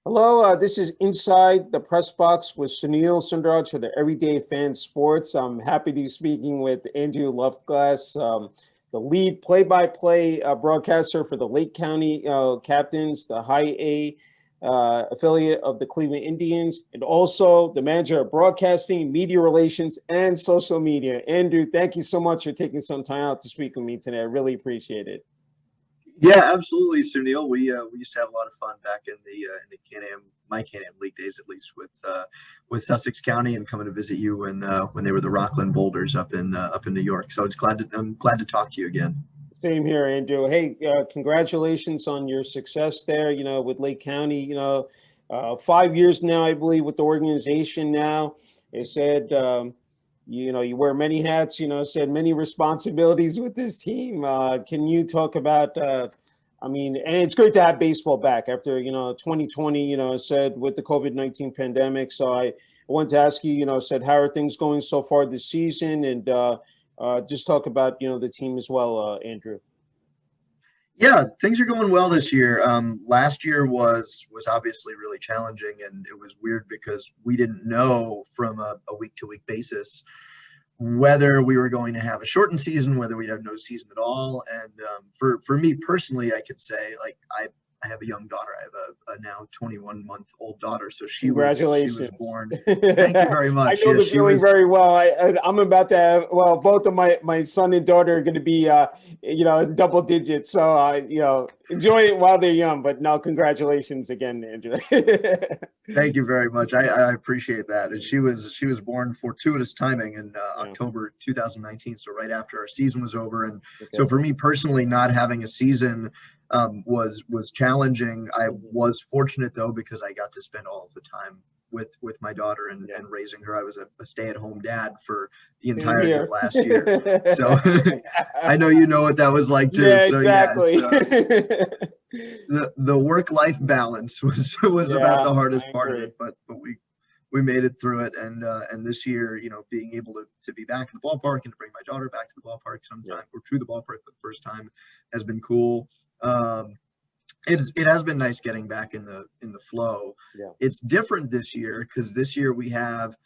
Hello, this is Inside the Press Box with Sunil Sunder Raj for the Everyday Fan Sports. I'm happy to be speaking with Andrew Luftglass, the lead play-by-play broadcaster for the Lake County Captains, the High A affiliate of the Cleveland Indians, and also the manager of broadcasting, media relations, and social media. Andrew, thank you so much for taking some time out to speak with me today. I really appreciate it. Yeah, absolutely, Sunil. We used to have a lot of fun back in the Can-Am, my Can-Am League days, at least with Sussex County, and coming to visit you when they were the Rockland Boulders up in New York. So I'm glad to talk to you again. Same here, Andrew. Hey, congratulations on your success there, with Lake County, 5 years now, I believe, with the organization now. They said, you wear many hats, said many responsibilities with this team. Can you talk about, and it's great to have baseball back after, 2020, said with the COVID-19 pandemic. So I wanted to ask you, said, how are things going so far this season? And, just talk about the team as well, Andrew. Yeah, things are going well this year. Last year was obviously really challenging, and it was weird because we didn't know from a week-to-week basis whether we were going to have a shortened season, whether we'd have no season at all. And for me personally, I could say, like, I have a young daughter. I have a now 21-month-old daughter. So she was Congratulations. born. Thank you very I much. know Yeah, the she feeling was. very well. I'm about to have, well, both of my son and daughter are going to be, in double digits. So, enjoy it while they're young. But no, congratulations again, Andrew. Thank you very much. I appreciate that. And she was born fortuitous timing in Yeah. October 2019, so right after our season was over. And so Okay. for me personally, not having a season was challenging. I Mhm. was fortunate though because I got to spend all of the time with my daughter Yeah. and raising her. I was a stay-at-home dad for the Same entirety of here. last year. So I know you know what that was like too. Yeah, So yeah, it's exactly. the work-life balance was about Yeah, the I hardest part of agree. it, but we made it through it. And this year, being able to be back at the ballpark and to bring my daughter back to the ballpark Yeah. sometime, or to the ballpark for the first time, has been cool. um it has been nice getting back in the flow. Yeah. It's different this year because this year we have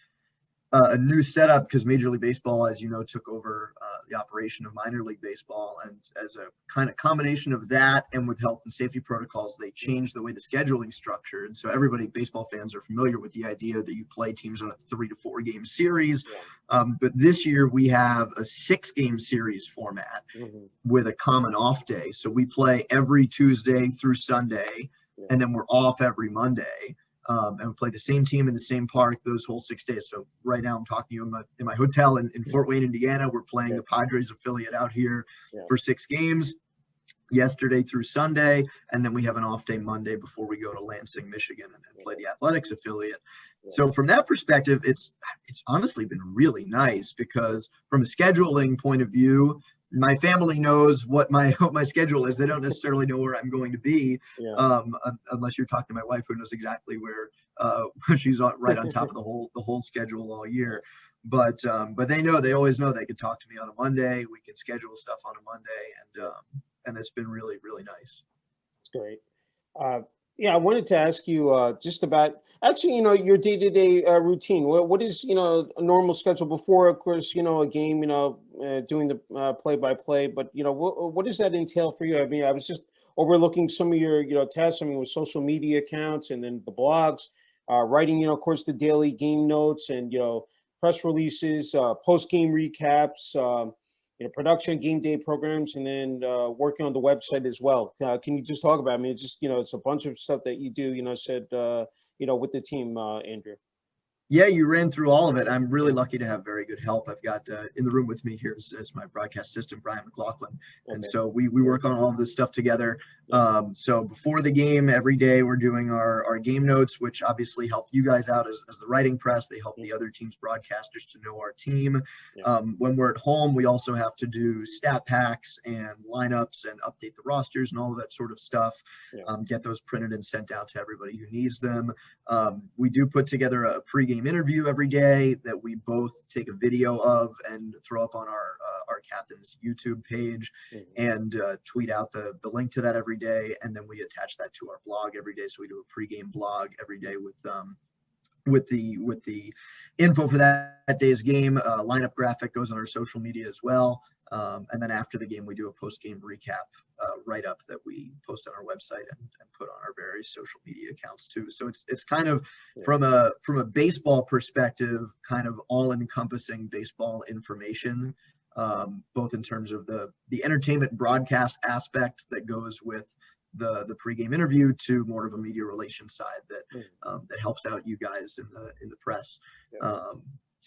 a new setup because Major League Baseball, as you know, took over the operation of minor league baseball. And as a kind of combination of that and with health and safety protocols, they changed the way the scheduling structured. And so everybody, baseball fans, are familiar with the idea that you play teams on a 3 to 4 game series. Yeah. But this year we have a 6 game series format Mhm. with a common off day. So we play every Tuesday through Sunday, Yeah. and then we're off every Monday. And we play the same team in the same park those whole 6 days. So right now I'm talking to you in my hotel in Fort Wayne, Indiana. We're playing Yeah. the Padres affiliate out here Yeah. for 6 games, yesterday through Sunday, and then we have an off day Monday before we go to Lansing, Michigan, and play the athletics affiliate. Yeah. So from that perspective, it's honestly been really nice because from a scheduling point of view, my family knows what my schedule is. They don't necessarily know where I'm going to be, Yeah. unless you're talking to my wife, who knows exactly where she's right on top of the whole schedule all year. But they know, they always know they can talk to me on a Monday. We can schedule stuff on a Monday, and it's been really, really nice. It's great. Uh, yeah, I wanted to ask you just about actually, your day-to-day routine. What is, a normal schedule before, of course, a game, doing the play-by-play, but, what does that entail for you? I mean, I was just overlooking some of your, tasks, with social media accounts and then the blogs, writing, of course, the daily game notes and, press releases, post-game recaps, production, game day programs, and then working on the website as well. Can you just talk about? I mean, it's just it's a bunch of stuff that you do. Said with the team, Andrew. Yeah, you ran through all of it. I'm really lucky to have very good help. I've got in the room with me here is my broadcast assistant, Brian McLaughlin. And Okay. so we work on all of this stuff together. Yeah. So before the game, every day we're doing our game notes, which obviously help you guys out as the writing press. They help the other team's broadcasters to know our team. Yeah. When we're at home, we also have to do stat packs and lineups and update the rosters and all of that sort of stuff. Yeah. Get those printed and sent out to everybody who needs them. We do put together a pregame pregame interview every day that we both take a video of and throw up on our captain's YouTube page, and tweet out the link to that every day. And then we attach that to our blog every day. So we do a pregame blog every day with the info for that day's game. Lineup graphic goes on our social media as well. And then after the game, we do a post-game recap write-up that we post on our website and put on our various social media accounts too. So it's kind of from a baseball perspective, kind of all-encompassing baseball information, both in terms of the entertainment broadcast aspect that goes with the pregame interview to more of a media relations side that helps out you guys in the press.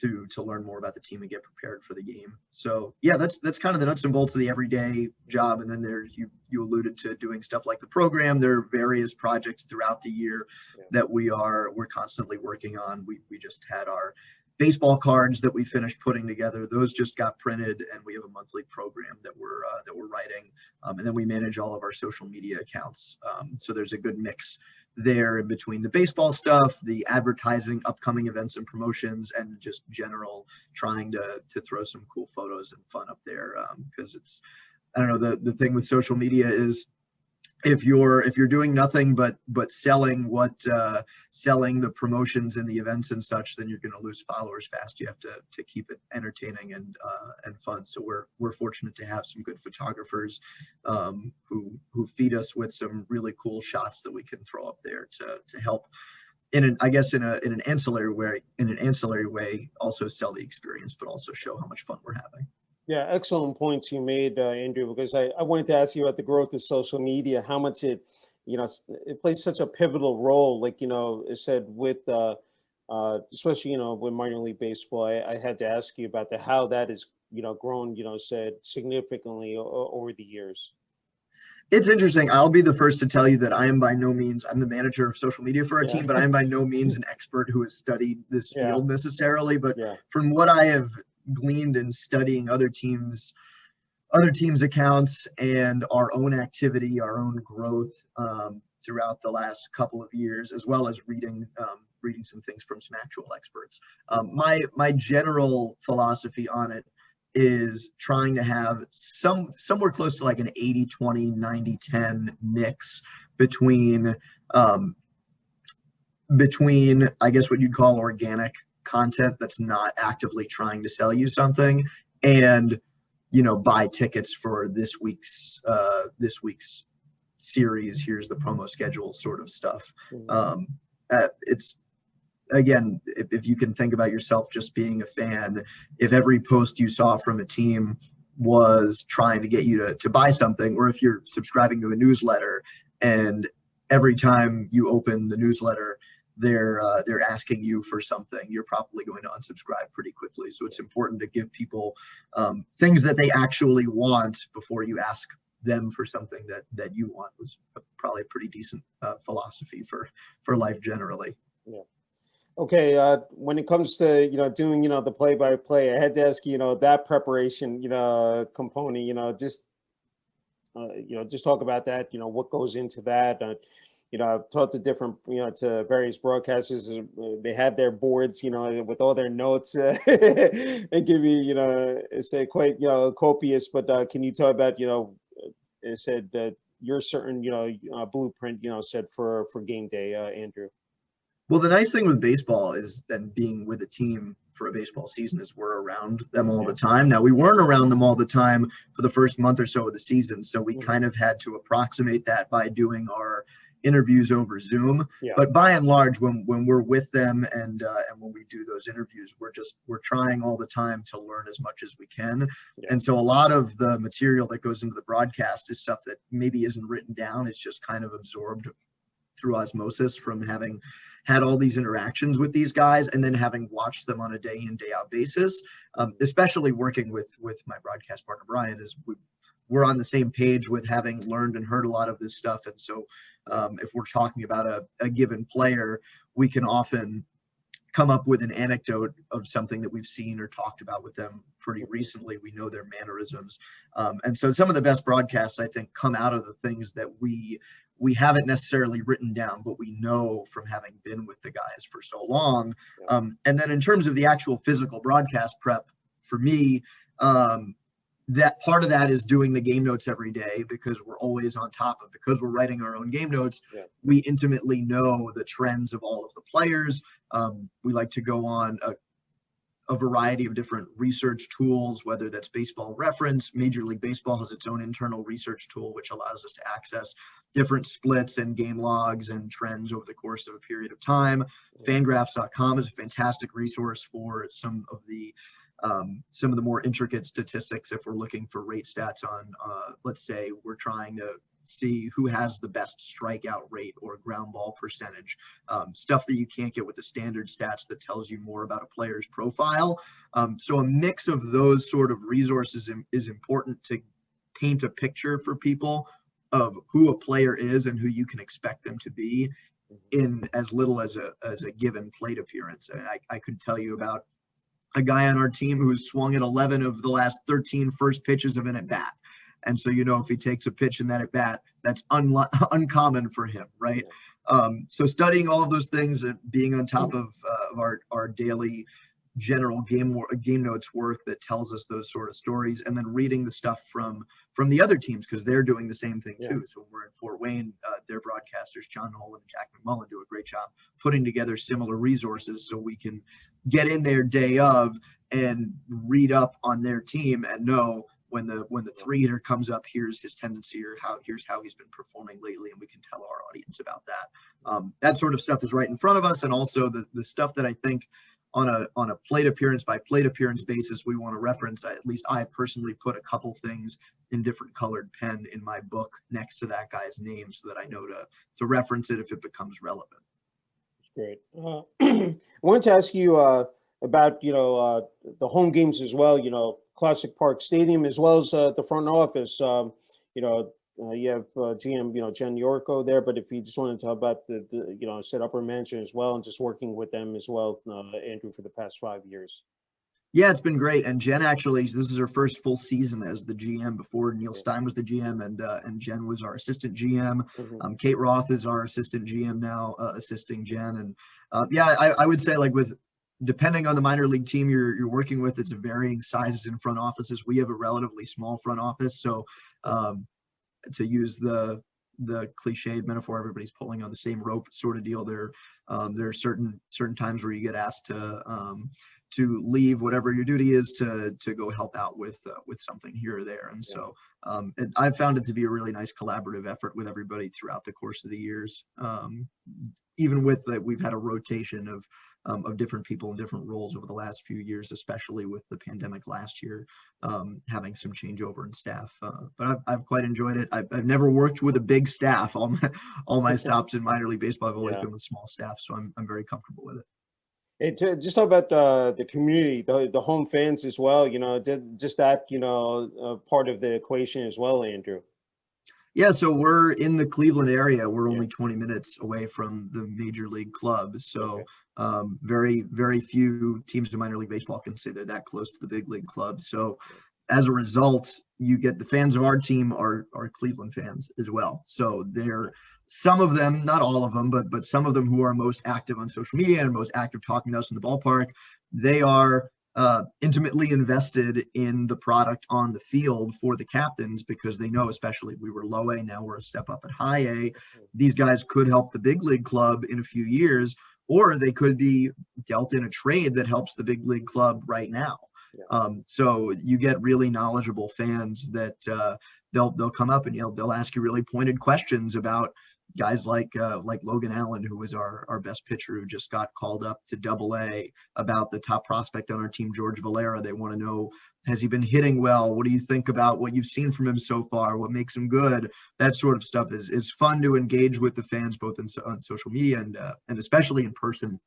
To learn more about the team and get prepared for the game. So yeah, that's kind of the nuts and bolts of the everyday job. And then there's you alluded to doing stuff like the program. There are various projects throughout the year that we're constantly working on. We just had our baseball cards that we finished putting together. Those just got printed, and we have a monthly program that we're writing. And then we manage all of our social media accounts. So there's a good mix there in between the baseball stuff, the advertising, upcoming events and promotions, and just general trying to throw some cool photos and fun up there. Because it's, I don't know, the thing with social media is if you're doing nothing but selling selling the promotions and the events and such, then you're going to lose followers fast. You have to keep it entertaining and fun. So we're fortunate to have some good photographers who feed us with some really cool shots that we can throw up there to help in an ancillary way also sell the experience, but also show how much fun we're having. Yeah, excellent points you made, Andrew, because I wanted to ask you about the growth of social media, how much it plays such a pivotal role, like, it said with, especially, with minor league baseball. I had to ask you about how that is, grown, said significantly over the years. It's interesting. I'll be the first to tell you that I'm the manager of social media for our team, but I'm by no means an expert who has studied this field necessarily. But from what I have gleaned in studying other teams' accounts and our own activity, our own growth throughout the last couple of years, as well as reading some things from some actual experts. My general philosophy on it is trying to have somewhere close to like an 80-20, 90-10 mix between I guess what you'd call organic content that's not actively trying to sell you something, and buy tickets for this week's series, here's the promo schedule sort of stuff. It's, again, if you can think about yourself just being a fan, if every post you saw from a team was trying to get you to buy something, or if you're subscribing to a newsletter and every time you open the newsletter they're asking you for something, you're probably going to unsubscribe pretty quickly. So it's important to give people things that they actually want before you ask them for something that you want. Was probably a pretty decent philosophy for life generally. Yeah. Okay. When it comes to doing the play-by-play, I had to ask that preparation component. Just talk about that. What goes into that. I've talked to different, to various broadcasters. They have their boards, with all their notes, and give me, say quite, copious. But can you talk about, it said that your certain, blueprint, said for game day, Andrew? Well, the nice thing with baseball is then being with a team for a baseball season is we're around them all the time. Now, we weren't around them all the time for the first month or so of the season, so we kind of had to approximate that by doing our interviews over Zoom. But by and large, when we're with them and when we do those interviews, we're trying all the time to learn as much as we can. And so a lot of the material that goes into the broadcast is stuff that maybe isn't written down. It's just kind of absorbed through osmosis from having had all these interactions with these guys and then having watched them on a day in, day out basis. Especially working with my broadcast partner Brian, is we're on the same page with having learned and heard a lot of this stuff. And so if we're talking about a given player, we can often come up with an anecdote of something that we've seen or talked about with them pretty recently. We know their mannerisms. And so some of the best broadcasts, I think, come out of the things that we haven't necessarily written down, but we know from having been with the guys for so long. And then in terms of the actual physical broadcast prep, for me, that part of that is doing the game notes every day, because we're always on top of, because we're writing our own game notes. We intimately know the trends of all of the players. We like to go on a variety of different research tools, whether that's Baseball Reference. Major League Baseball has its own internal research tool, which allows us to access different splits and game logs and trends over the course of a period of time. Fangraphs.com is a fantastic resource for some of the more intricate statistics. If we're looking for rate stats on, let's say we're trying to see who has the best strikeout rate or ground ball percentage, stuff that you can't get with the standard stats that tells you more about a player's profile. So a mix of those sort of resources is important to paint a picture for people of who a player is and who you can expect them to be in as little as a given plate appearance. And I could tell you about a guy on our team who's swung at 11 of the last 13 first pitches of an at bat. And so, if he takes a pitch in that at bat, that's uncommon for him, right? So studying all of those things and being on top of our daily general game notes work that tells us those sort of stories, and then reading the stuff from the other teams, because they're doing the same thing too. So when we're in Fort Wayne, their broadcasters, John Nolan and Jack McMullen, do a great job putting together similar resources so we can get in there day of and read up on their team and know when the three-hitter comes up, here's his tendency, or here's how he's been performing lately, and we can tell our audience about that. That sort of stuff is right in front of us, and also the stuff that I think on a plate appearance by plate appearance basis we want to reference. At least I personally put a couple things in different colored pen in my book next to that guy's name, so that I know to reference it if it becomes relevant. Great. I wanted to ask you about the home games as well. Classic Park Stadium, as well as the front office. You have GM Jen Yorko there, but if you just want to talk about the set upper management as well, and just working with them as well, Andrew, for the past 5 years. Yeah, it's been great. And Jen, actually, this is her first full season as the GM. Before, Neil Stein was the GM, and Jen was our assistant GM. Kate Roth is our assistant GM now, assisting Jen. And I would say, like, depending on the minor league team you're working with, it's varying sizes in front offices. We have a relatively small front office, so to use the cliched metaphor, everybody's pulling on the same rope sort of deal. There are certain times where you get asked to leave whatever your duty is to go help out with something here or there. And so I've found it to be a really nice collaborative effort with everybody throughout the course of the years. Even with that, we've had a rotation of different people in different roles over the last few years, especially with the pandemic last year, having some changeover in staff. But I've quite enjoyed it. I've never worked with a big staff. All my stops in minor league baseball have always been with small staff, so I'm very comfortable with it. Hey, just talk about the community, the home fans as well. Just that part of the equation as well, Andrew. Yeah, so we're in the Cleveland area. We're only 20 minutes away from the major league club. So very, very few teams in minor league baseball can say they're that close to the big league club. So as a result, you get the fans of our team are Cleveland fans as well. So they're some of them, not all of them, but some of them who are most active on social media and most active talking to us in the ballpark, they are intimately invested in the product on the field for the captains, because they know, especially we were low A, now we're a step up at high A. These guys could help the big league club in a few years, or they could be dealt in a trade that helps the big league club right now. So you get really knowledgeable fans that they'll come up and they'll ask you really pointed questions about guys like Logan Allen, who was our best pitcher, who just got called up to Double-A, about the top prospect on our team, George Valera. They want to know, has he been hitting well? What do you think about what you've seen from him so far? What makes him good? That sort of stuff is fun to engage with the fans, both on social media and especially in person.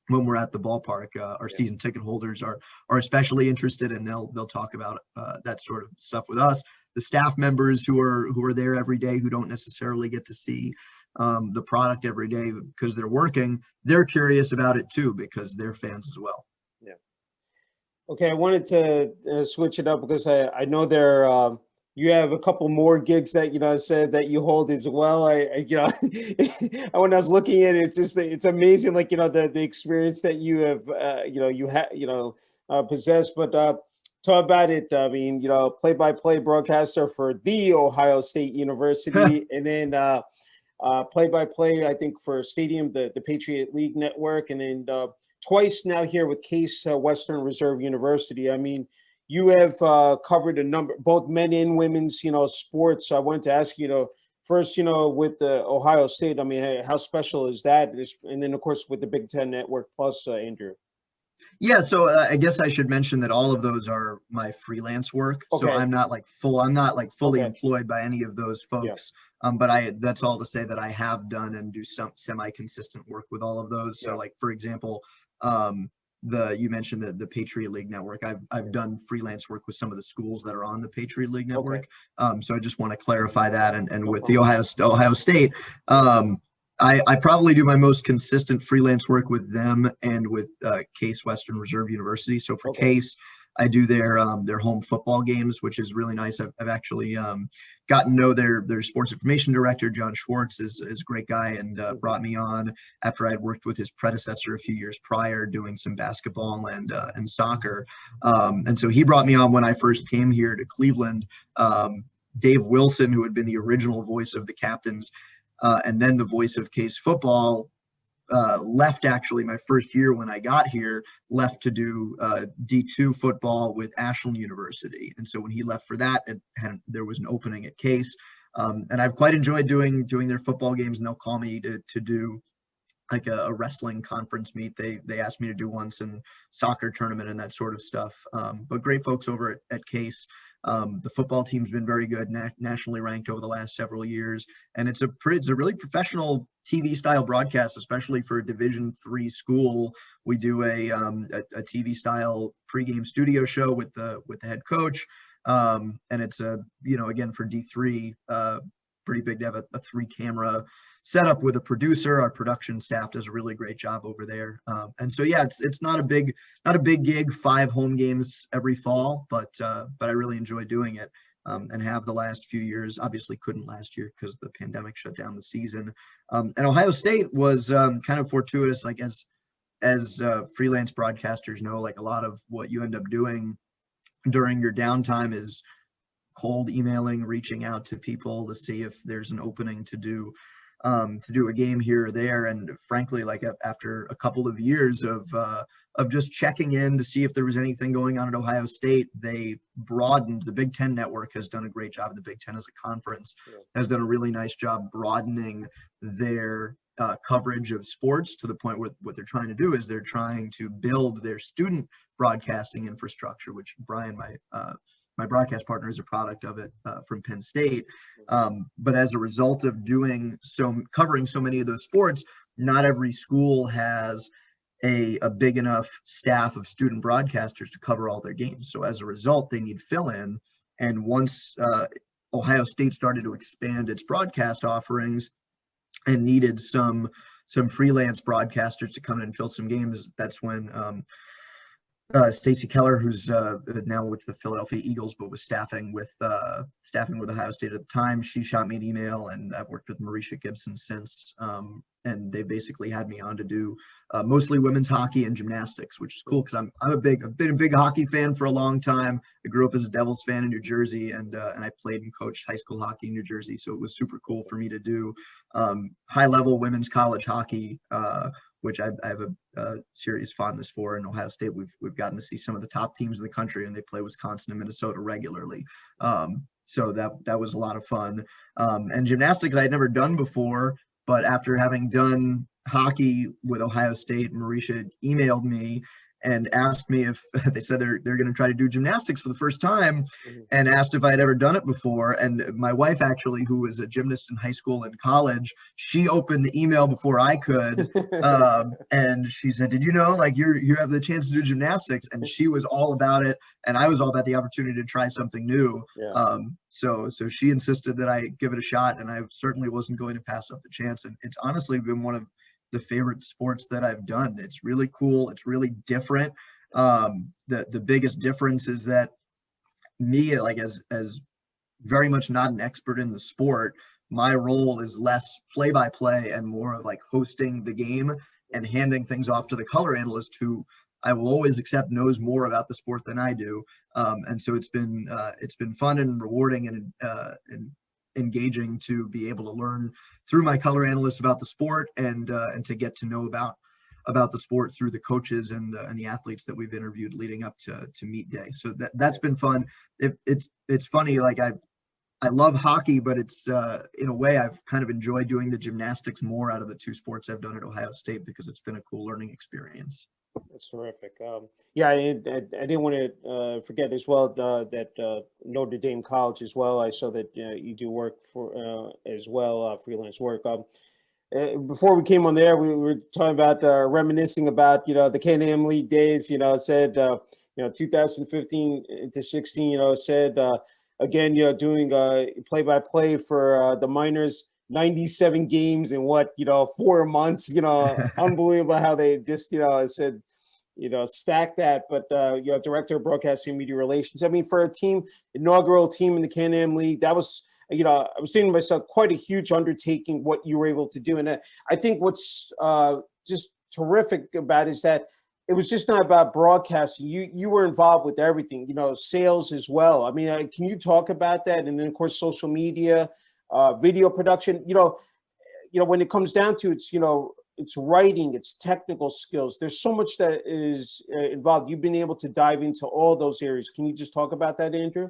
When we're at the ballpark, our season ticket holders are especially interested, and they'll talk about that sort of stuff with us. The staff members who are there every day, who don't necessarily get to see the product every day because they're working, they're curious about it too because they're fans as well. Yeah. Okay, I wanted to switch it up because I know there you have a couple more gigs that said that you hold as well. When I was looking at it, it's amazing, like the experience that you have possessed. But talk about it. I mean, play-by-play broadcaster for the Ohio State University, and then play-by-play, I think, for Stadium, the Patriot League Network, and then twice now here with Case Western Reserve University. I mean, you have covered a number, both men and women's, sports. So I wanted to ask you, first, with Ohio State, I mean, how special is that? And then, of course, with the Big Ten Network Plus, Andrew. Yeah, so I guess I should mention that all of those are my freelance work. Okay. So I'm not like fully Okay. employed by any of those folks. But that's all to say that I have done and do some semi-consistent work with all of those. So like, for example, you mentioned the Patriot League Network. I've done freelance work with some of the schools that are on the Patriot League Network. So I just want to clarify that. And with the Ohio State, I probably do my most consistent freelance work with them and with Case Western Reserve University. So for Case, I do their home football games, which is really nice. I've actually gotten to know their sports information director, John Schwartz, is a great guy, and brought me on after I'd worked with his predecessor a few years prior doing some basketball and soccer. And so he brought me on when I first came here to Cleveland. Dave Wilson, who had been the original voice of the Captains, and then the voice of Case football, left actually my first year when I got here, left to do D2 football with Ashland University. And so when he left for that, there was an opening at Case. And I've quite enjoyed doing their football games, and they'll call me to do like a wrestling conference meet. They asked me to do once, and soccer tournament and that sort of stuff. But great folks over at Case. The football team's been very good, nationally ranked over the last several years, and it's a really professional TV style broadcast, especially for a Division III school. We do a TV style pregame studio show with the head coach, and it's again for D3, pretty big to have a 3-camera setup with a producer. Our production staff does a really great job over there. And so, yeah, it's not a big gig, 5 home games every fall, but I really enjoy doing it, and have the last few years. Obviously couldn't last year because the pandemic shut down the season. And Ohio State was kind of fortuitous, like as freelance broadcasters know, like a lot of what you end up doing during your downtime is cold emailing, reaching out to people to see if there's an opening to do a game here or there. And frankly, like after a couple of years of just checking in to see if there was anything going on at Ohio State, they broadened. The Big Ten Network has done a great job. The Big Ten as a conference has done a really nice job broadening their coverage of sports to the point where what they're trying to do is they're trying to build their student broadcasting infrastructure, which Brian, my broadcast partner, is a product of it from Penn State. But as a result of covering so many of those sports, not every school has a big enough staff of student broadcasters to cover all their games. So as a result, they need fill-in. And once Ohio State started to expand its broadcast offerings and needed some freelance broadcasters to come in and fill some games, that's when Stacey Keller, who's now with the Philadelphia Eagles, but was staffing with Ohio State at the time, she shot me an email, and I've worked with Marisha Gibson since. And they basically had me on to do mostly women's hockey and gymnastics, which is cool because I've been a big hockey fan for a long time. I grew up as a Devils fan in New Jersey, and I played and coached high school hockey in New Jersey, so it was super cool for me to do high level women's college hockey, which I have a serious fondness for. In Ohio State, we've gotten to see some of the top teams in the country, and they play Wisconsin and Minnesota regularly. So that was a lot of fun. And gymnastics I had never done before, but after having done hockey with Ohio State, Marisha emailed me and asked me if they said they're going to try to do gymnastics for the first time, Mhm. and asked if I had ever done it before. And my wife, actually, who was a gymnast in high school and college, she opened the email before I could. And she said, "Did you know, like, you have the chance to do gymnastics?" And she was all about it, and I was all about the opportunity to try something new. Yeah. So she insisted that I give it a shot, and I certainly wasn't going to pass up the chance. And it's honestly been one of the favorite sports that I've done. It's really cool. It's really different. The biggest difference is that me, like, as very much not an expert in the sport, my role is less play-by-play and more of like hosting the game and handing things off to the color analyst, who I will always accept knows more about the sport than I do. And so it's been fun and rewarding and engaging to be able to learn through my color analysts about the sport, and to get to know about the sport through the coaches and the athletes that we've interviewed leading up to meet day. So that's been fun. It's funny, like, I love hockey, but it's in a way I've kind of enjoyed doing the gymnastics more out of the two sports I've done at Ohio State, because it's been a cool learning experience. That's terrific. Yeah, I didn't want to forget as well that Notre Dame College as well. I saw that you do work for as well, freelance work. Before we came on there, we were talking about reminiscing about the Can-Am League days. Said 2015 to 16. Said again, doing play-by-play for the minors. 97 games in 4 months. Unbelievable how they just said stack that. But director of broadcasting media relations. I mean, for a team, inaugural team in the Can-Am League, that was I was thinking to myself, quite a huge undertaking what you were able to do. And I think what's just terrific about it is that it was just not about broadcasting. You were involved with everything, sales as well. I mean, can you talk about that? And then, of course, social media, video production. When it comes down to it's writing, it's technical skills. There's so much that is involved. You've been able to dive into all those areas. Can you just talk about that, Andrew?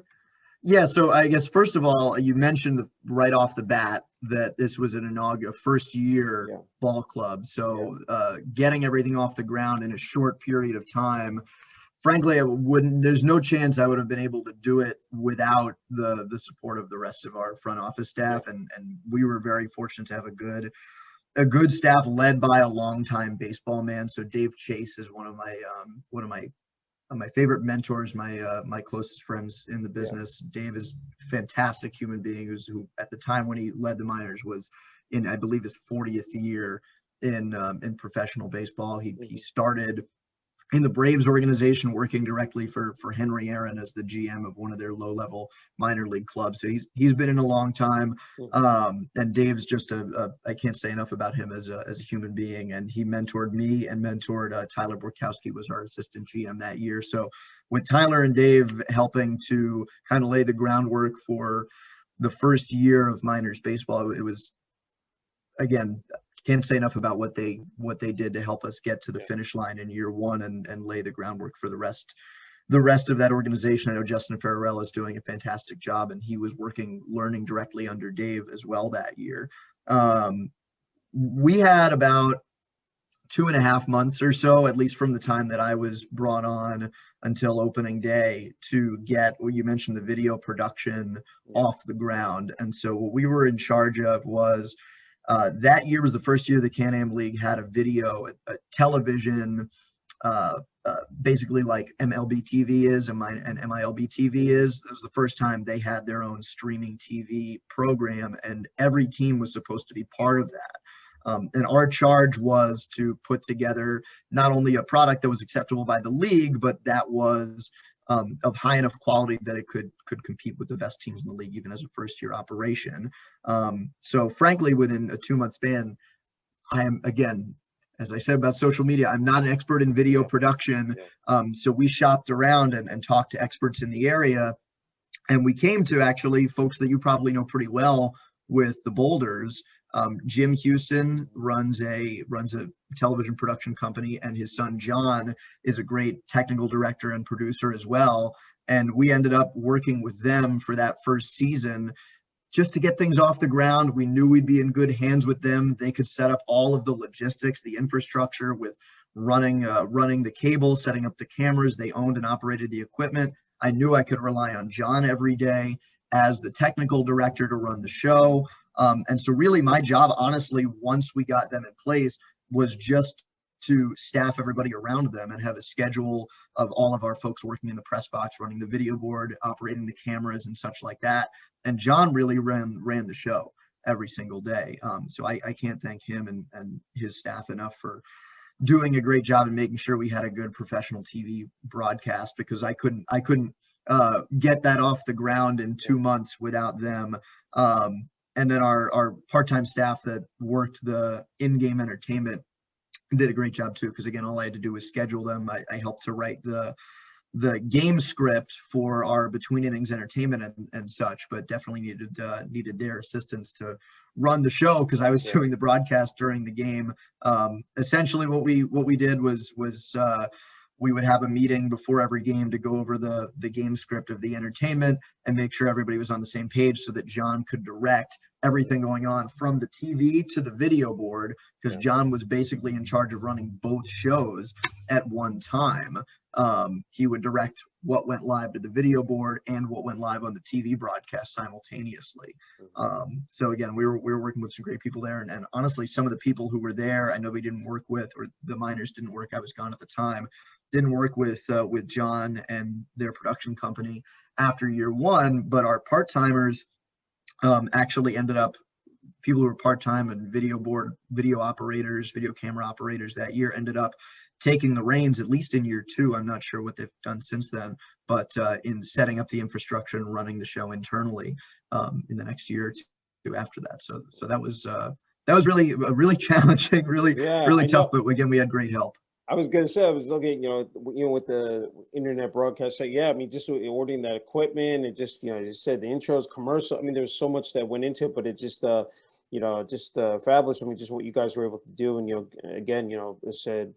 Yeah, so I guess first of all, you mentioned right off the bat that this was an inaugural first year ball club. So getting everything off the ground in a short period of time, frankly, there's no chance I would have been able to do it without the support of the rest of our front office staff. And we were very fortunate to have a good staff led by a longtime baseball man. So Dave Chase is one of my favorite mentors, my closest friends in the business. Dave is a fantastic human being who at the time when he led the minors was in, I believe, his 40th year in professional baseball. He started in the Braves organization, working directly for Henry Aaron as the GM of one of their low-level minor league clubs. So he's been in a long time, and Dave's just I can't say enough about him as a human being. And he mentored me and mentored Tyler Borkowski, was our assistant GM that year. So with Tyler and Dave helping to kind of lay the groundwork for the first year of minors baseball, it was, again, can't say enough about what they did to help us get to the finish line in year one and lay the groundwork for the rest of that organization. I know Justin Ferrarella is doing a fantastic job, and he was learning directly under Dave as well that year. We had about 2.5 months or so, at least from the time that I was brought on until opening day, to get what you mentioned, the video production off the ground. And so what we were in charge of was, that year was the first year the Can-Am League had a video, a television, basically like MLB TV is and MILB TV is. It was the first time they had their own streaming TV program, and every team was supposed to be part of that. And our charge was to put together not only a product that was acceptable by the league, but that was of high enough quality that it could compete with the best teams in the league, even as a first-year operation. So frankly, within a 2-month span, I am, again, as I said about social media, I'm not an expert in video production. So we shopped around and talked to experts in the area, and we came to actually folks that you probably know pretty well with the Boulders. Jim Houston runs a television production company, and his son John is a great technical director and producer as well. And we ended up working with them for that first season just to get things off the ground. We knew we'd be in good hands with them. They could set up all of the logistics, the infrastructure with running the cable, setting up the cameras. They owned and operated the equipment. I knew I could rely on John every day as the technical director to run the show. And so really my job, honestly, once we got them in place, was just to staff everybody around them and have a schedule of all of our folks working in the press box, running the video board, operating the cameras and such like that. And John really ran the show every single day. So I can't thank him and his staff enough for doing a great job and making sure we had a good professional TV broadcast, because I couldn't get that off the ground in 2 months without them. And then our part-time staff that worked the in-game entertainment did a great job too, because again, all I had to do was schedule them. I helped to write the game script for our between innings entertainment and such, but definitely needed their assistance to run the show, because I was doing the broadcast during the game. Essentially what we did was we would have a meeting before every game to go over the game script of the entertainment and make sure everybody was on the same page, so that John could direct everything going on from the TV to the video board, because John was basically in charge of running both shows at one time. He would direct what went live to the video board and what went live on the TV broadcast simultaneously. So again, we were working with some great people there, and honestly, some of the people who were there, I know we didn't work with, or the minors didn't work. I was gone at the time. Didn't work with John and their production company after year one, but our part-timers actually ended up, people who were part-time and video operators, video camera operators that year, ended up taking the reins, at least in year two. I'm not sure what they've done since then, but in setting up the infrastructure and running the show internally in the next year or two after that. So that was really challenging, really tough, but again, we had great help. I was gonna say, I was looking, with the internet broadcast. So yeah, I mean, just ordering that equipment and just, as you said, the intros, commercial. I mean, there was so much that went into it, but it just, fabulous. I mean, just what you guys were able to do, and again, it said,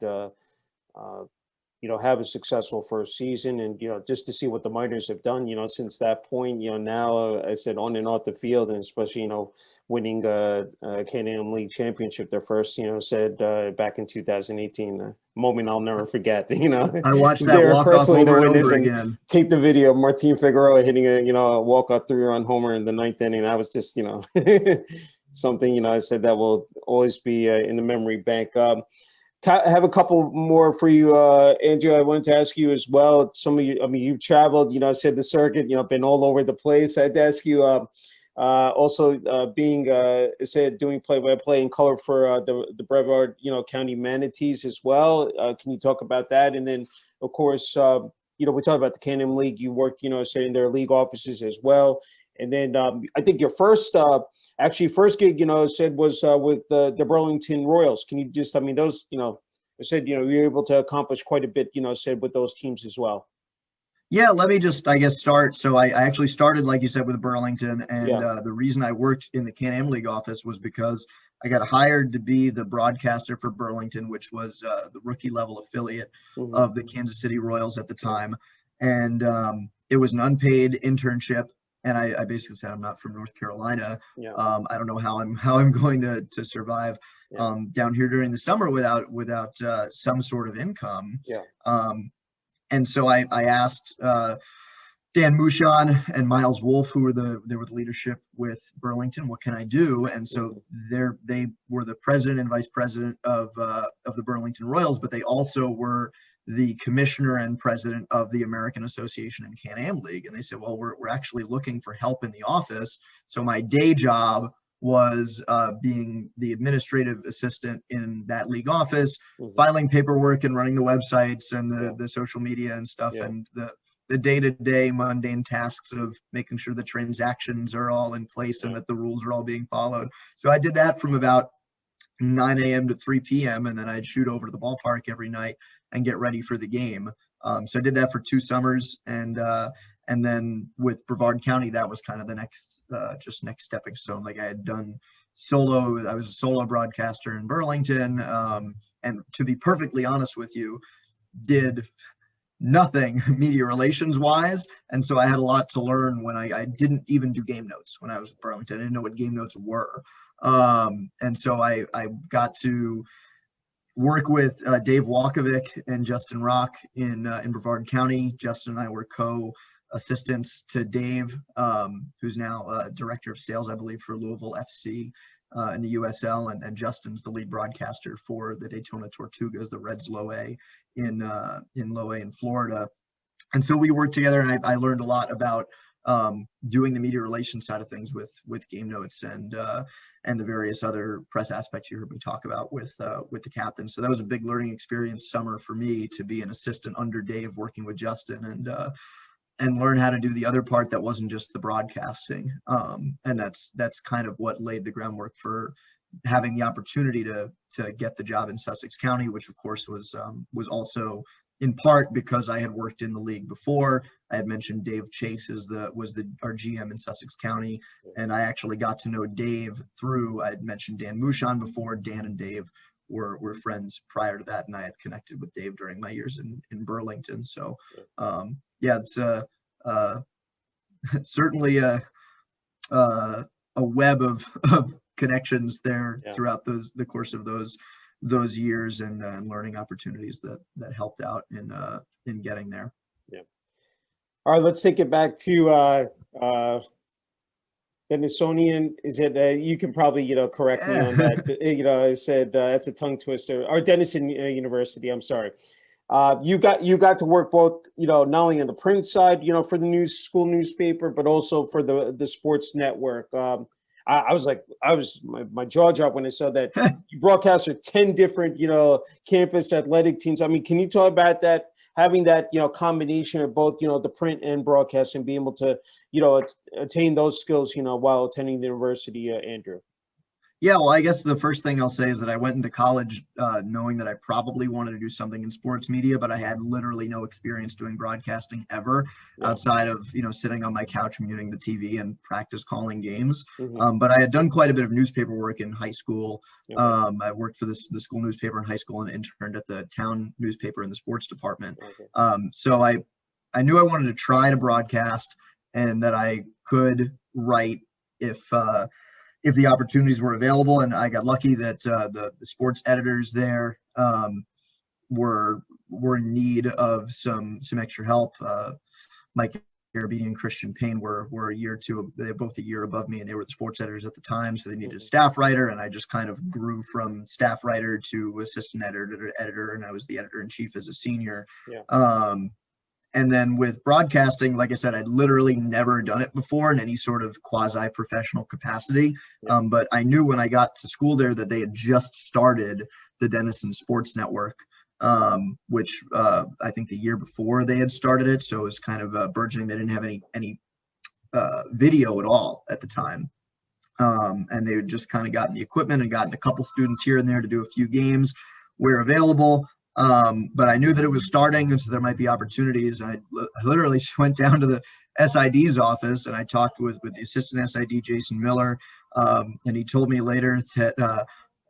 have a successful first season, and just to see what the minors have done, since that point, now I said on and off the field, and especially winning a Can-Am League championship, their first, said back in 2018, a moment I'll never forget. I watched that walk off over and over again. Take the video of Martin Figueroa hitting a walk off 3-run homer in the ninth inning. That was just something I said that will always be in the memory bank. I have a couple more for you, Andrew. I wanted to ask you as well. Some of you, I mean, you've traveled, said the circuit, been all over the place. I had to ask you also being, said doing play-by-play in color for the Brevard, County Manatees as well. Can you talk about that? And then, of course, we talked about the Can-Am League. You worked, say in their league offices as well. And then I think your first gig, said was with the Burlington Royals. Can you just, I mean, those, said, you were able to accomplish quite a bit, said with those teams as well. Yeah, let me just, I guess, start. So I actually started, like you said, with Burlington. And the reason I worked in the Can-Am League office was because I got hired to be the broadcaster for Burlington, which was the rookie level affiliate of the Kansas City Royals at the time. And it was an unpaid internship. And I basically said, I'm not from North Carolina. I don't know how I'm going to survive down here during the summer without some sort of income. And so I asked Dan Mouchon and Miles Wolf, who were the leadership with Burlington, what can I do? And so they were the president and vice president of the Burlington Royals, but they also were the commissioner and president of the American Association and Can-Am League. And they said, well, we're actually looking for help in the office. So my day job was being the administrative assistant in that league office, filing paperwork and running the websites and the social media and stuff, and the day-to-day mundane tasks of making sure the transactions are all in place and that the rules are all being followed. So I did that from about 9 a.m. to 3 p.m. and then I'd shoot over to the ballpark every night and get ready for the game. So I did that for 2 summers, and then with Brevard County, that was kind of the next stepping stone. Like I had done I was a solo broadcaster in Burlington, and to be perfectly honest with you, did nothing media relations wise. And so I had a lot to learn when I didn't even do game notes when I was with Burlington. I didn't know what game notes were. And so I got to work with Dave Walkovic and Justin Rock in Brevard County. Justin and I were co-assistants to Dave, who's now director of sales, I believe, for Louisville FC in the USL, and Justin's the lead broadcaster for the Daytona Tortugas, the Reds Low A in Low A in Florida. And so we worked together, and I learned a lot about doing the media relations side of things with game notes and the various other press aspects you heard me talk about with the captain. So that was a big learning experience summer for me, to be an assistant under Dave working with Justin and learn how to do the other part that wasn't just the broadcasting. And that's kind of what laid the groundwork for having the opportunity to get the job in Sussex County, which of course was also in part because I had worked in the league before. I had mentioned Dave Chase was our GM in Sussex County, and I actually got to know Dave through, I had mentioned Dan Mouchon before. Dan and Dave were friends prior to that, and I had connected with Dave during my years in Burlington. So yeah, it's certainly a web of connections there throughout the course of those years, and learning opportunities that helped out in getting there. Yeah. All right, let's take it back to Denisonian. Is it? You can probably correct me on that. I said that's a tongue twister. Or Denison University. I'm sorry. You got to work both, not only on the print side, for the school newspaper, but also for the sports network. My jaw dropped when I saw that you broadcast for 10 different, campus athletic teams. I mean, can you talk about that, having that, combination of both, the print and broadcast, and being able to, attain those skills, while attending the university, Andrew? Yeah, well, I guess the first thing I'll say is that I went into college knowing that I probably wanted to do something in sports media, but I had literally no experience doing broadcasting ever outside of, sitting on my couch muting the TV and practice calling games. But I had done quite a bit of newspaper work in high school. I worked for the school newspaper in high school and interned at the town newspaper in the sports department. So I knew I wanted to try to broadcast, and that I could write if the opportunities were available. And I got lucky that the sports editors there were in need of some extra help. Mike Garabedian and Christian Payne were they're both a year above me, and they were the sports editors at the time, so they needed a staff writer, and I just kind of grew from staff writer to assistant editor, and I was the editor-in-chief as a senior. And then with broadcasting, like I said, I'd literally never done it before in any sort of quasi-professional capacity. But I knew when I got to school there that they had just started the Denison Sports Network, which I think the year before they had started it. So it was kind of burgeoning. They didn't have any video at all at the time. And they had just kind of gotten the equipment and gotten a couple students here and there to do a few games where available. But I knew that it was starting, and so there might be opportunities. And I literally went down to the SID's office, and I talked with the assistant SID, Jason Miller, and he told me later that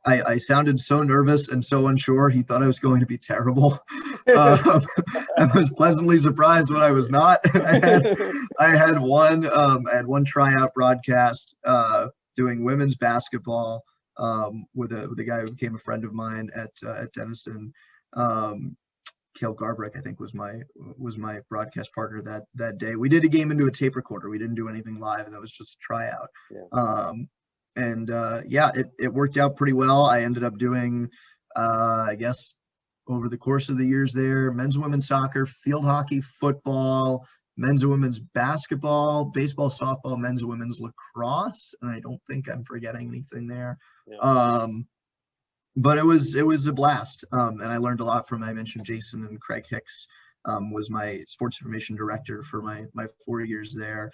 I sounded so nervous and so unsure. He thought I was going to be terrible. I was pleasantly surprised when I was not. I had one tryout broadcast doing women's basketball with a guy who became a friend of mine at Denison. Kale Garbrick, I think, was my broadcast partner that day. We did a game into a tape recorder. We didn't do anything live. That was just a tryout. It worked out pretty well. I ended up doing, I guess, over the course of the years there, men's and women's soccer, field hockey, football, men's and women's basketball, baseball, softball, men's and women's lacrosse. And I don't think I'm forgetting anything there. But it was a blast, and I learned a lot from. I mentioned Jason and Craig Hicks was my sports information director for my 4 years there.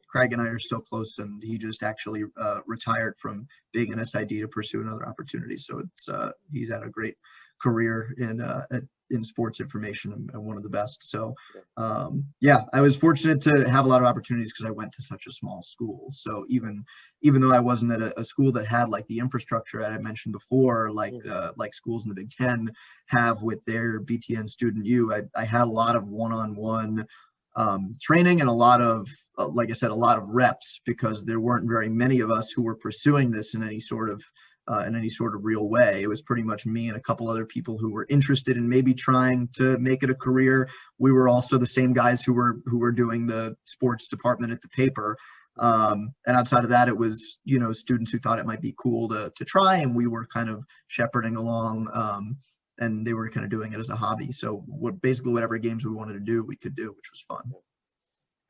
Craig and I are still close, and he just actually retired from being an SID to pursue another opportunity. So he's had a great career in sports information, and one of the best. So I was fortunate to have a lot of opportunities because I went to such a small school. So even though I wasn't at a school that had like the infrastructure that I mentioned before, like schools in the Big Ten have with their BTN Student U, I had a lot of one-on-one training and a lot of, like I said, a lot of reps, because there weren't very many of us who were pursuing this in any sort of in any sort of real way. It was pretty much me and a couple other people who were interested in maybe trying to make it a career. We were also the same guys who were doing the sports department at the paper. And outside of that, it was, students who thought it might be cool to try, and we were kind of shepherding along, and they were kind of doing it as a hobby. So basically whatever games we wanted to do, we could do, which was fun.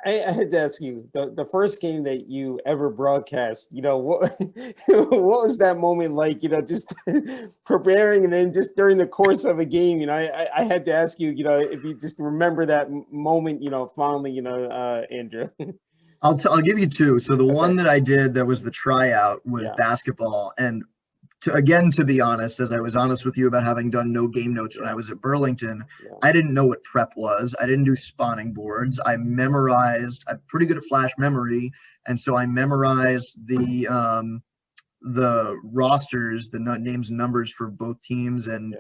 I had to ask you, the first game that you ever broadcast, what what was that moment like, just preparing, and then just during the course of a game, I had to ask you, if you just remember that moment, fondly, Andrew. I'll give you two. So the one that I did that was the tryout was basketball. And to be honest, as I was honest with you about having done no game notes when I was at Burlington, I didn't know what prep was. I didn't do spotting boards. I'm pretty good at flash memory. And so I memorized the rosters, the names and numbers for both teams, and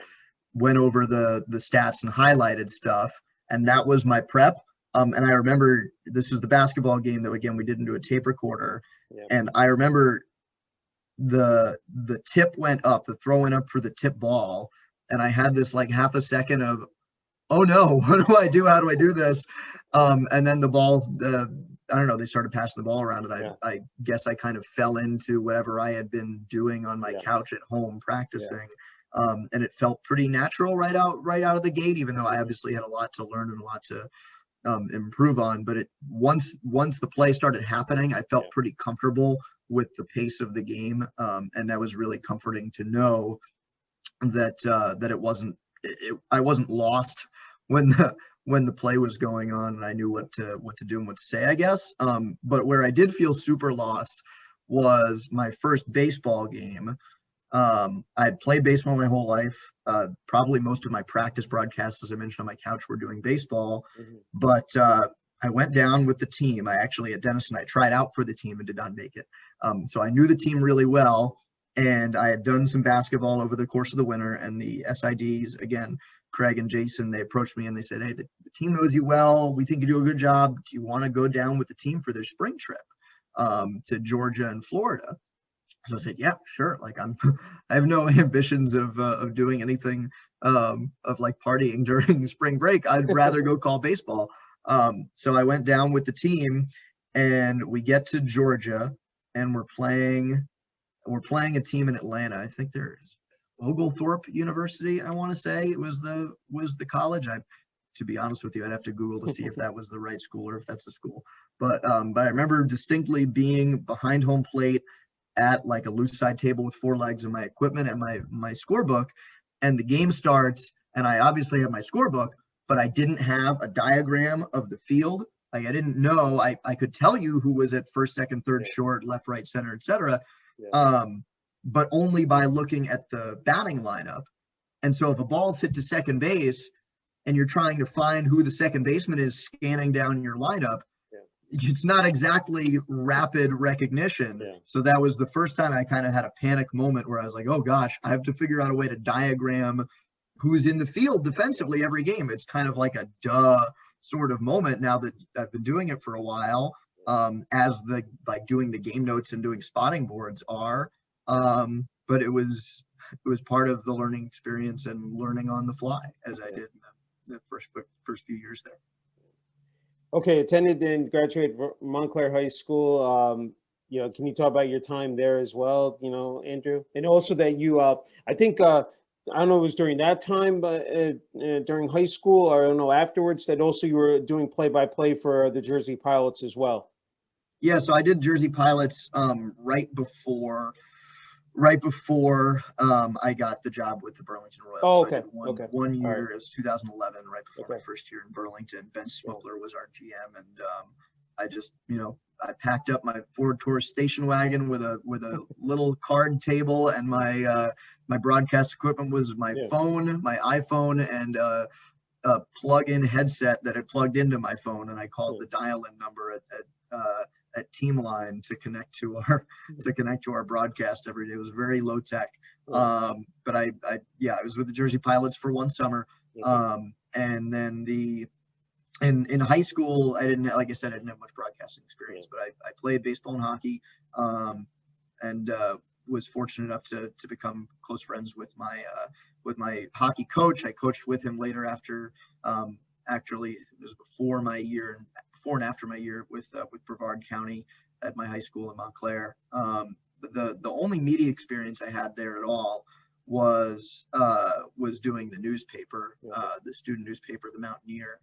went over the stats and highlighted stuff. And that was my prep. And I remember this was the basketball game that, again, we didn't do a tape recorder. And I remember the tip went up, the throw went up for the tip ball, and I had this like half a second of, oh no, what do I do? How do I do this? And then the ball, I don't know, they started passing the ball around, and I guess I kind of fell into whatever I had been doing on my couch at home practicing. And it felt pretty natural right out of the gate, even though I obviously had a lot to learn and a lot to improve on. But once the play started happening, I felt pretty comfortable with the pace of the game, and that was really comforting to know that I wasn't lost when the play was going on, and I knew what to do and what to say, I guess. But where I did feel super lost was my first baseball game. I had played baseball my whole life. Probably most of my practice broadcasts, as I mentioned, on my couch were doing baseball. But I went down with the team. At Denison, I tried out for the team and did not make it. So I knew the team really well, and I had done some basketball over the course of the winter. And the SIDs, again, Craig and Jason, they approached me and they said, "Hey, the team knows you well. We think you do a good job. Do you want to go down with the team for their spring trip to Georgia and Florida?" So I said, "Yeah, sure." Like I have no ambitions of doing anything of like partying during spring break. I'd rather go call baseball. So I went down with the team, and we get to Georgia, and we're playing a team in Atlanta. I think there's Oglethorpe University, I want to say it was the college. To be honest with you, I'd have to Google to see if that was the right school or if that's the school. But I remember distinctly being behind home plate at like a loose side table with 4 legs and my equipment and my scorebook, and the game starts, and I obviously have my scorebook, but I didn't have a diagram of the field. Like I didn't know. I could tell you who was at first, second, third, short, left, right, center, etc. But only by looking at the batting lineup. And so if a ball's hit to second base and you're trying to find who the second baseman is scanning down your lineup, it's not exactly rapid recognition. So that was the first time I kind of had a panic moment where I was like, oh gosh, I have to figure out a way to diagram who's in the field defensively every game. It's kind of like a duh sort of moment now that I've been doing it for a while, as the like doing the game notes and doing spotting boards are. But it was part of the learning experience and learning on the fly as I did in the first few years there. Okay, attended and graduated Montclair High School. Can you talk about your time there as well, Andrew? And also that you, I think, I don't know, it was during that time, but during high school, or I don't know, afterwards, that also you were doing play-by-play for the Jersey Pilots as well. Yeah, so I did Jersey Pilots right before I got the job with the Burlington Royals. Oh, okay. So one year, it was 2011, right before my first year in Burlington. Ben Smoller was our GM, and I just, I packed up my Ford Taurus station wagon with a little card table, and my broadcast equipment was my phone, my iPhone, and a plug-in headset that had plugged into my phone, and I called the dial-in number at Team Line to connect to our broadcast every day. It was very low tech. But I was with the Jersey Pilots for one summer. And then in high school, I didn't, like I said, I didn't have much broadcasting experience, but I played baseball and hockey, and was fortunate enough to become close friends with my hockey coach. I coached with him later after, actually it was before and after my year with Brevard County at my high school in Montclair. But the only media experience I had there at all was doing the newspaper, the student newspaper, the Mountaineer.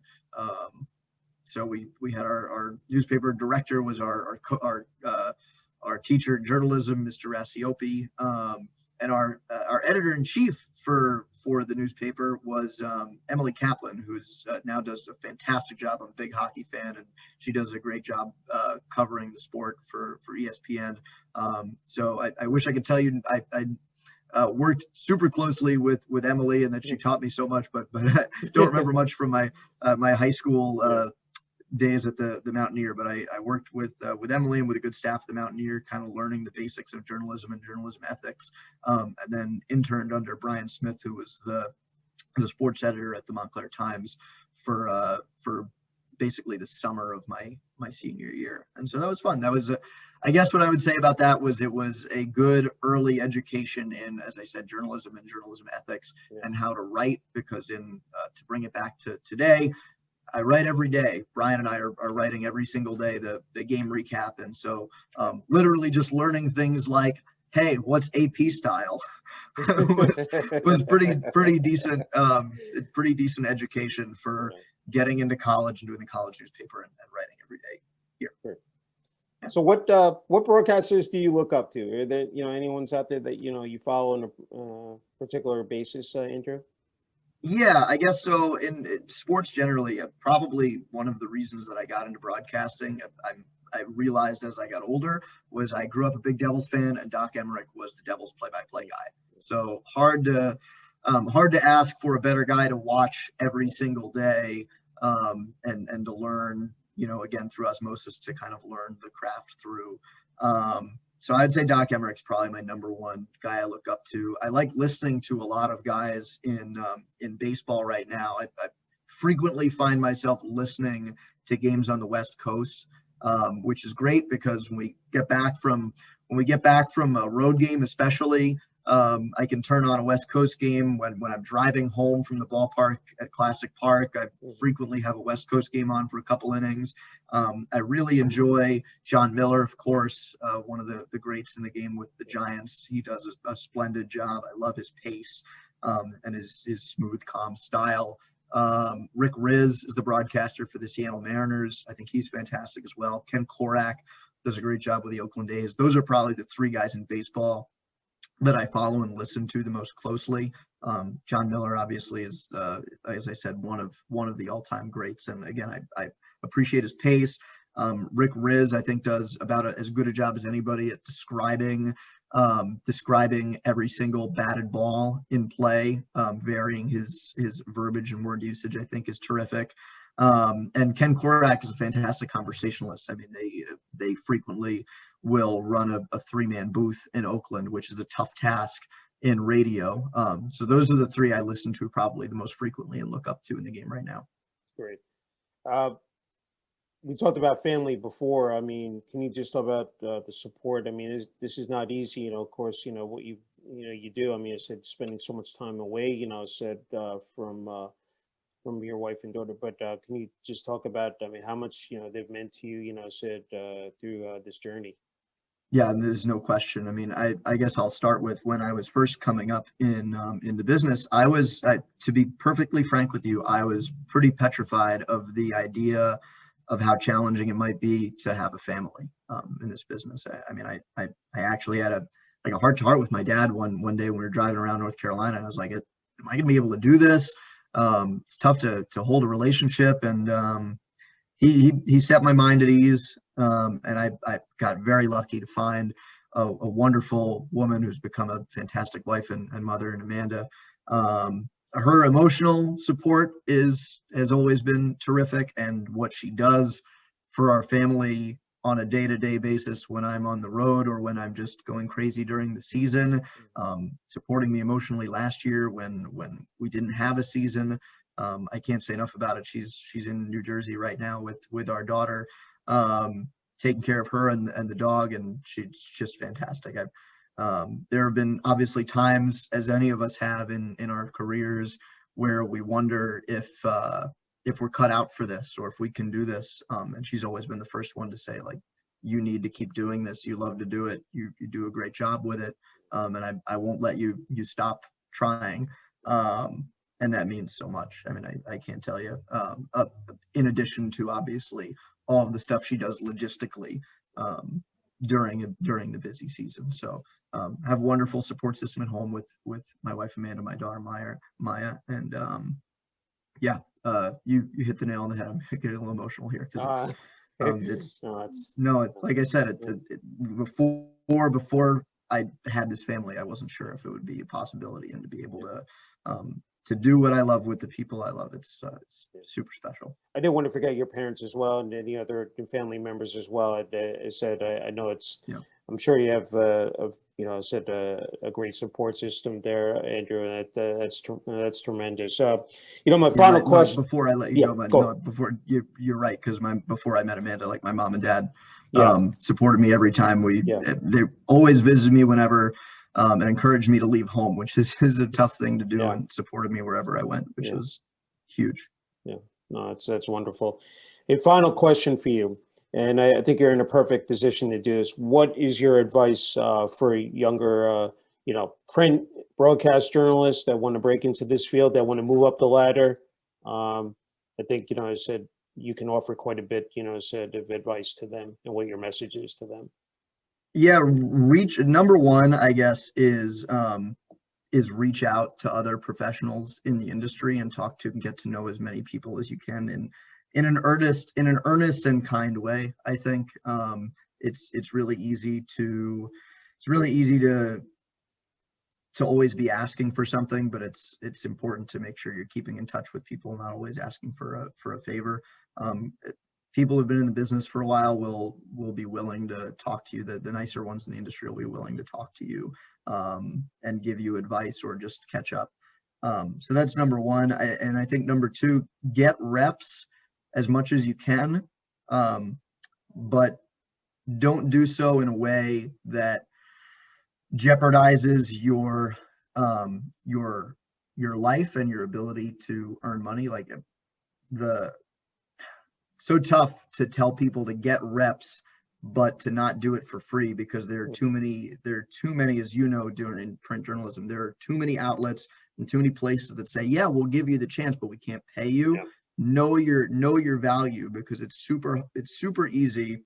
So we had our newspaper director was our teacher in journalism, Mr. Rassiopi, and our editor-in-chief for the newspaper was Emily Kaplan, who's now does a fantastic job. I'm a big hockey fan, and she does a great job covering the sport for ESPN. So I wish I could tell you I worked super closely with Emily, and that she taught me so much, but I don't remember much from my high school days at the Mountaineer. But I worked with Emily and with a good staff at the Mountaineer, kind of learning the basics of journalism and journalism ethics, and then interned under Brian Smith, who was the sports editor at the Montclair Times for basically the summer of my senior year. And so that was fun. That was I guess what I would say about that was it was a good early education in, as I said, journalism and journalism ethics and how to write, because to bring it back to today, I write every day. Brian and I are writing every single day the game recap. And so literally just learning things like, hey, what's AP style was pretty decent education for getting into college and doing the college newspaper and writing every day here. Sure. So what broadcasters do you look up to? Are there anyone's out there that you follow on a particular basis, Andrew? Yeah, I guess so. In sports generally, probably one of the reasons that I got into broadcasting, I realized as I got older, was I grew up a big Devils fan, and Doc Emmerich was the Devils play-by-play guy. So hard to ask for a better guy to watch every single day, and to learn, again, through osmosis, to kind of learn the craft through. So I'd say Doc Emmerich's probably my number one guy I look up to. I like listening to a lot of guys in baseball right now. I frequently find myself listening to games on the West Coast, which is great, because when we get back from a road game, especially, I can turn on a West Coast game when I'm driving home from the ballpark at Classic Park. I frequently have a West Coast game on for a couple innings. I really enjoy John Miller, of course, one of the greats in the game with the Giants. He does a splendid job. I love his pace and his smooth, calm style. Rick Riz is the broadcaster for the Seattle Mariners. I think he's fantastic as well. Ken Korak does a great job with the Oakland A's. Those are probably the three guys in baseball that I follow and listen to the most closely. John Miller obviously is, as I said, one of the all-time greats. And again, I appreciate his pace. Rick Riz, I think, does about as good a job as anybody at describing every single batted ball in play, varying his verbiage and word usage, I think, is terrific. And Ken Korak is a fantastic conversationalist. I mean, they frequently will run a three-man booth in Oakland, which is a tough task in radio. So those are the three I listen to probably the most frequently and look up to in the game right now. Great. We talked about family before. I mean, can you just talk about the support? I mean, this is not easy, of course, what you do. I mean, I said spending so much time away, I said from your wife and daughter, but can you just talk about, I mean, how much, they've meant to you, said through this journey? Yeah, and there's no question. I mean, I guess I'll start with when I was first coming up in the business. I was, to be perfectly frank with you, I was pretty petrified of the idea of how challenging it might be to have a family in this business. I mean, I actually had a heart to heart with my dad one day when we were driving around North Carolina. I was like, am I gonna be able to do this? It's tough to hold a relationship, and he set my mind at ease. And I got very lucky to find a wonderful woman who's become a fantastic wife and mother, in Amanda. Her emotional support has always been terrific, and what she does for our family on a day-to-day basis when I'm on the road or when I'm just going crazy during the season, supporting me emotionally last year when we didn't have a season. I can't say enough about it. She's in New Jersey right now with our daughter, taking care of her and the dog, and she's just fantastic. There have been obviously times, as any of us have in our careers, where we wonder if we're cut out for this or if we can do this. And she's always been the first one to say, like, you need to keep doing this. You love to do it. You do a great job with it. And I won't let you stop trying. And that means so much. I mean, I can't tell you. In addition to obviously all of the stuff she does logistically during the busy season. So have a wonderful support system at home with my wife Amanda, my daughter Maya, and you hit the nail on the head. I'm getting a little emotional here because it's like I said, before I had this family, I wasn't sure if it would be a possibility, and to be able to do what I love with the people I love, it's super special. I didn't want to forget your parents as well, and any other family members as well. I said, I know it's, I'm sure you have, a great support system there, Andrew. That's tremendous. My final question. Before I let you go, before you're right, because before I met Amanda, like my mom and dad supported me every time they always visited me whenever. And encouraged me to leave home, which is a tough thing to do, and supported me wherever I went, which was huge. Yeah, no, that's wonderful. A final question for you, and I think you're in a perfect position to do this. What is your advice for younger, print broadcast journalists that want to break into this field, that want to move up the ladder? I think, I said you can offer quite a bit, of advice to them and what your message is to them. Yeah, number one, I guess, is reach out to other professionals in the industry and talk to and get to know as many people as you can in an earnest and kind way. I think it's really easy to always be asking for something, but it's important to make sure you're keeping in touch with people, not always asking for a favor. People who've been in the business for a while will be willing to talk to you. The nicer ones in the industry will be willing to talk to you and give you advice or just catch up. So that's number one. And I think number two, get reps as much as you can, but don't do so in a way that jeopardizes your life and your ability to earn money. Like so tough to tell people to get reps, but to not do it for free, because there are too many, as you know, doing in print journalism, there are too many outlets and too many places that say, yeah, we'll give you the chance, but we can't pay you. Yeah. Know your value, because it's super easy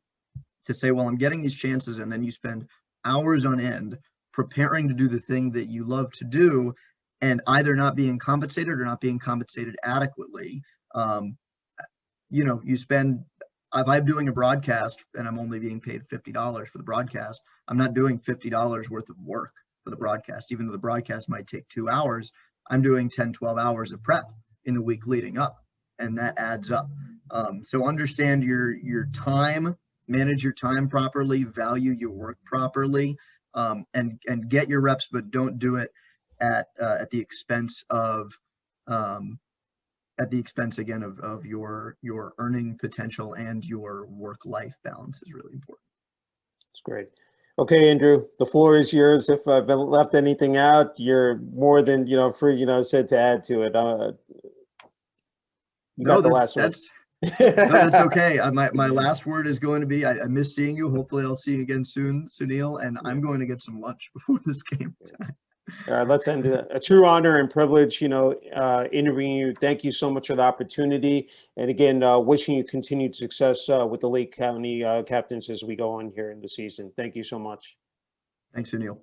to say, well, I'm getting these chances, and then you spend hours on end preparing to do the thing that you love to do, and either not being compensated or not being compensated adequately. You spend, if I'm doing a broadcast and I'm only being paid $50 for the broadcast, I'm not doing $50 worth of work for the broadcast. Even though the broadcast might take 2 hours, I'm doing 10, 12 hours of prep in the week leading up, and that adds up. So understand your time, manage your time properly, value your work properly, and get your reps, but don't do it at the expense of again of your earning potential, and your work-life balance is really important. That's great. Okay, Andrew, the floor is yours. If I've left anything out, you're more than free, said to add to it. You got the last word. No, that's okay. My last word is going to be, I miss seeing you. Hopefully I'll see you again soon, Sunil, and I'm going to get some lunch before this game tonight. All right, let's end it. A true honor and privilege, interviewing you. Thank you so much for the opportunity. And again, wishing you continued success with the Lake County Captains as we go on here in the season. Thank you so much. Thanks, Sunil.